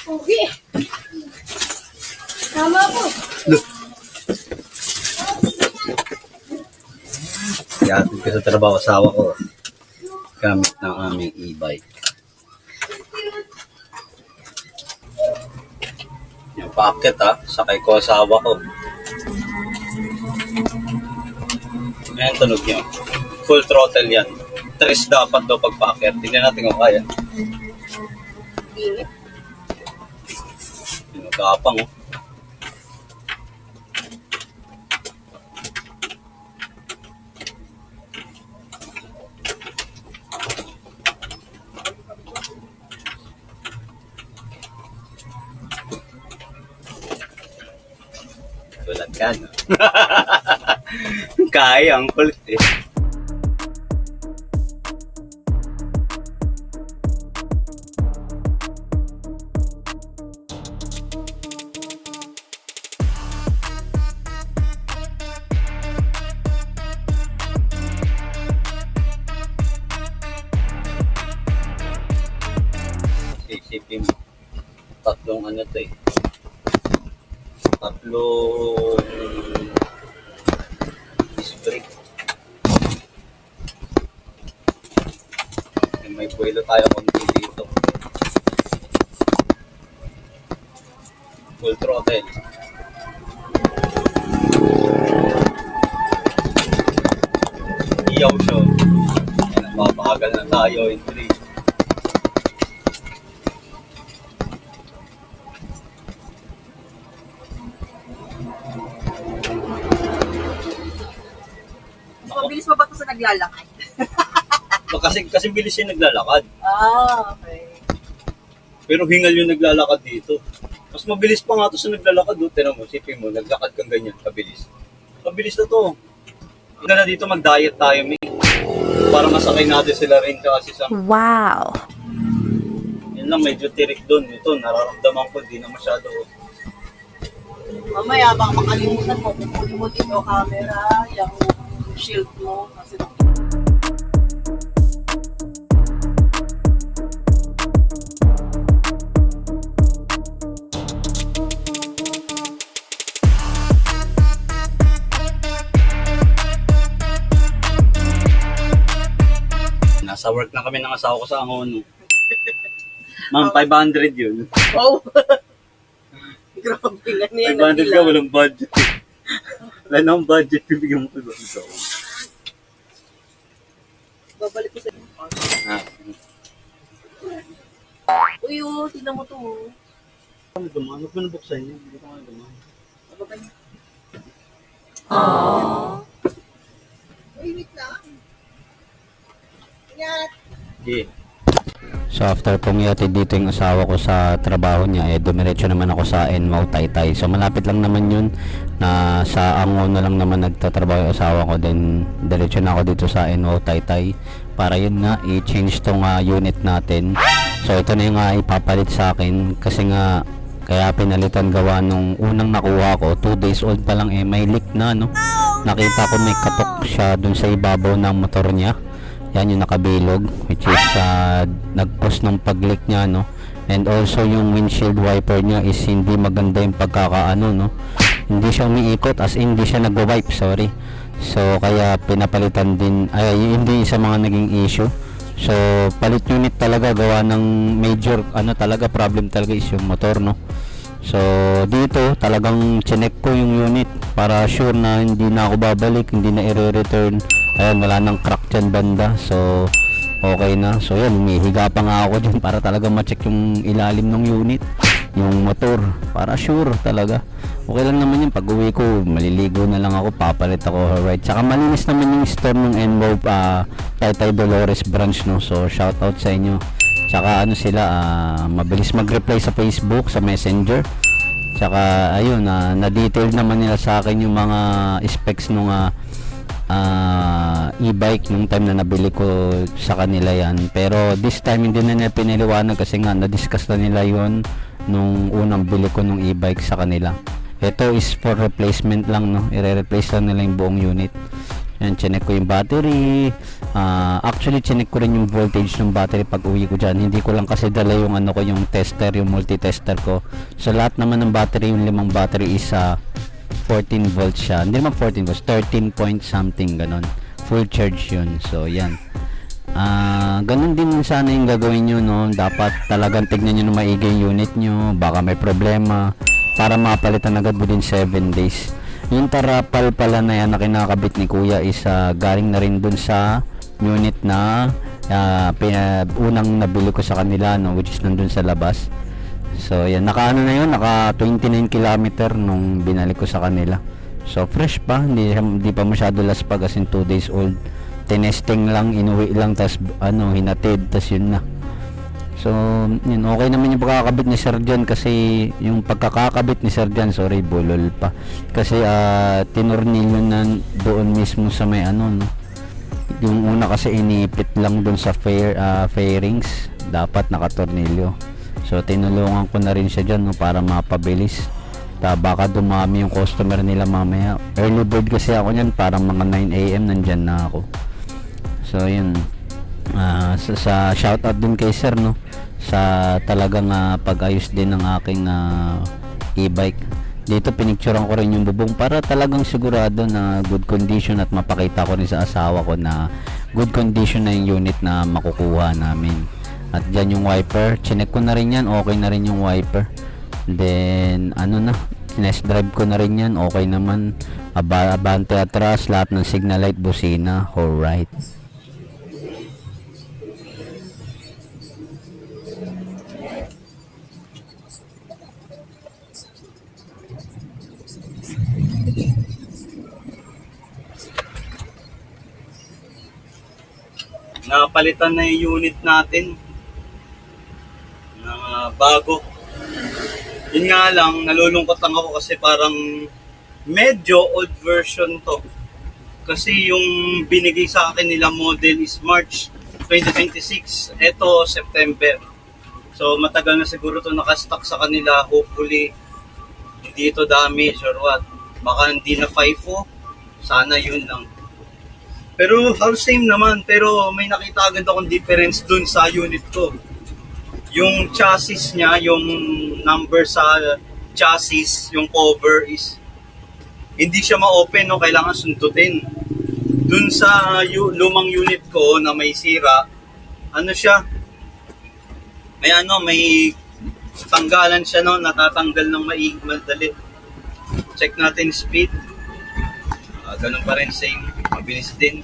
Ugi. Tama po. Ihatid ko sa trabaho asawa ko gamit ng aming e-bike. Yung packet sakay ko asawa ko. Ayan, tunog nyo. Full throttle yan. 3 dapat daw pag-packet. Tingnan natin kung kaya. Init. Pinagkapang Tulad ka, no? Kaya, ang kulit eh. Isipin mo, tatlong ano to eh. Tatlong disc brake. May buwelo tayo konti dito. Full throttle. Iyaw siya. Mapapagal na tayo in 3. Mabilis pa ba ito sa naglalakad? Kasi bilis yung naglalakad. Okay. Pero hingal yung naglalakad dito. Mas mabilis pa nga ito sa naglalakad. Tinan mo, sipin mo, naglakad kang ganyan, kabilis. Kabilis na to. Hindi na dito mag-diet tayo, may. Para masakay natin sila rin kasi sa... Wow! Yun lang, medyo tirik doon. Ito, nararamdaman ko, di na masyado. Mamaya, baka makalimutan mo. Kukunin mo dito camera, yung shield mo. Kasi Nasa work na kami ng asawa ko sa Angono. Ma'am, 500 yun. wow! Grabe nga niya. 500 ka, walang budget. Wala na akong budget, bibigyan mo ko ba ito? Babalik ko sa Uy, tignan mo to. Ano dumaan? Huwag mo nabuksan niya. Hindi ko nga dumaan. Ano ba yun? Uy, wait lang. Ingat. Okay. So after pong ihatid dito yung asawa ko sa trabaho niya, dumiretso naman ako sa Enmao Taytay. So malapit lang naman yun, na sa Angono lang naman nagtatrabaho yung asawa ko. Then diretso na ako dito sa Enmao Taytay para yun nga i-change tong unit natin. So ito na yung ipapalit sa akin kasi nga kaya pinalitan gawa nung unang nakuha ko, 2 days old pa lang may leak na, no. Nakita ko may katok siya dun sa ibabaw ng motor niya. Yan yung nakabilog, which is nagpost ng pag-leak niya, no. And also yung windshield wiper niya is hindi maganda yung pagkakaano, no. Hindi siya umiikot, as in hindi siya nagwa-wipe, sorry. So kaya pinapalitan din, hindi sa mga naging issue. So palit unit talaga, gawa ng major talaga problem talaga is yung motor, no. So dito talagang chinek ko yung unit para sure na hindi na ako babalik, hindi na i-return. Ayan, wala nang crack dyan banda. So okay na. So yan, humihiga pa nga ako dyan para talaga ma-check yung ilalim ng unit, yung motor, para sure talaga. Okay lang naman yun, pag uwi ko maliligo na lang ako, papalit ako, right. Tsaka malinis naman yung store ng Enmao Taytay Dolores branch, no. So shout out sa inyo. Tsaka sila, mabilis mag-reply sa Facebook, sa Messenger. Tsaka ayun, na-detail naman nila sa akin yung mga specs nung e-bike nung time na nabili ko sa kanila yan. Pero this time hindi na nila pinaliwanag kasi nga na-discuss na nila yon nung unang bili ko nung e-bike sa kanila. Ito is for replacement lang, no. I-replace lang nila yung buong unit. Yan, chinek ko yung battery. Actually, chinek ko rin yung voltage ng battery pag uwi ko dyan. Hindi ko lang kasi dala yung ano ko, yung tester, yung multi-tester ko. So, lahat naman ng battery, yung 5 battery is 14 volts siya. Hindi naman 14 volts, 13 point something, ganon. Full charge yun. So, yan. Ganun din sana yung gagawin nyo, no? Dapat talagang tignan nyo na maigi yung unit nyo. Baka may problema. Para mapalitan agad within 7 days. Yung tarapal pala na yan na kinakabit ni kuya is galing na rin dun sa unit na unang nabili ko sa kanila, no, which is nandun sa labas. So yan, naka ano na yun, naka 29 kilometer nung binalik ko sa kanila. So fresh pa, hindi pa masyado laspag, as in 2 days old. Tinesting lang, inuwi lang, tas hinatid, tas yun na. So, yun, okay naman yung pagkakabit ni Sir John, kasi yung pagkakakabit ni Sir John, sorry, bulol pa. Kasi tinornilyo na doon mismo sa may no? Yung una kasi inipit lang doon sa fairings, dapat nakatornilyo. So, tinulungan ko na rin siya dyan, no, para mapabilis. Baka dumami yung customer nila mamaya. Early bird kasi ako nyan, parang mga 9 AM nandyan na ako. So, yun. Sa shoutout din kay Sir, no, sa talagang pag-ayos din ng aking e-bike. Dito pinicturean ko rin yung bubong para talagang sigurado na good condition, at mapakita ko rin sa asawa ko na good condition na yung unit na makukuha namin. At dyan yung wiper, chinek ko na rin yan, okay na rin yung wiper. Then test drive ko na rin yan, okay naman. Abante atras, lahat ng signal light, busina, alright. Napalitan na yung unit natin na bago. Yun nga lang, nalulungkot lang ako kasi parang medyo old version to. Kasi yung binigay sa akin nila model is March 2026. Ito, September. So matagal na siguro to nakastock sa kanila. Hopefully, hindi ito damage or what. Baka hindi na FIFO. Sana yun lang. Pero house same naman, pero may nakita agad akong difference dun sa unit ko. Yung chassis niya, yung number sa chassis, yung cover is hindi siya ma-open, no? Kailangan sundutin. Dun sa lumang unit ko na may sira, siya? May tanggalan siya, no? Natatanggal ng madali. Check natin speed. Ganun pa rin, same. Mabilis din.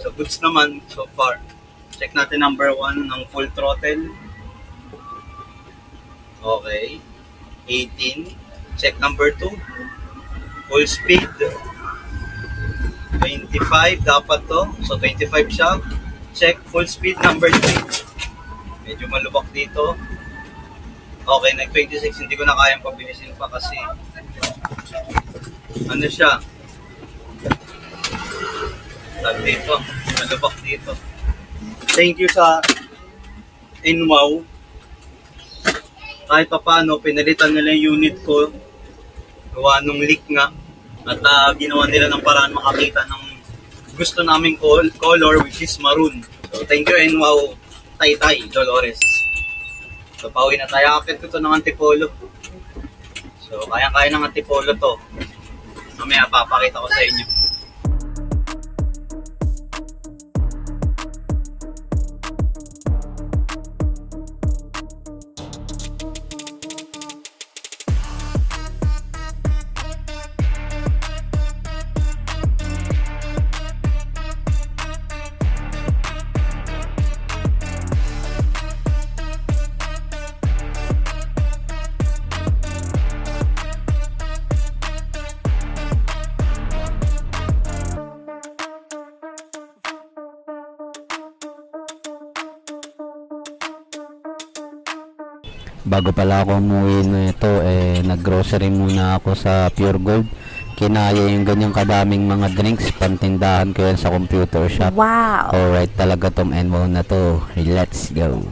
So, goods naman so far. Check natin number 1 ng full throttle. Okay. 18. Check number 2. Full speed. 25 dapat to. So, 25 siya. Check full speed number 3. Medyo malubak dito. Okay, nag-26. Hindi ko na kayang pabilisin pa kasi siya? Dito. Malubak dito. Thank you sa NWOW. Kahit pa paano, pinalitan nila yung unit ko. Gawa nung leak nga. At ginawa nila ng paraan makakita ng gusto naming color, which is maroon. So, thank you NWOW Taytay Dolores. So, pauwi na tayo. Akit ko ito ng Antipolo. So, kayang-kaya ng Antipolo to. Mamaya papakita ko sa inyo. Bago pala ako umuwi nito, nag-grocery muna ako sa Pure Gold. Kinaya yung ganyang kadaming mga drinks, pantindahan ko yan sa computer shop. Wow! Alright, talaga tong NWOW na to. Let's go!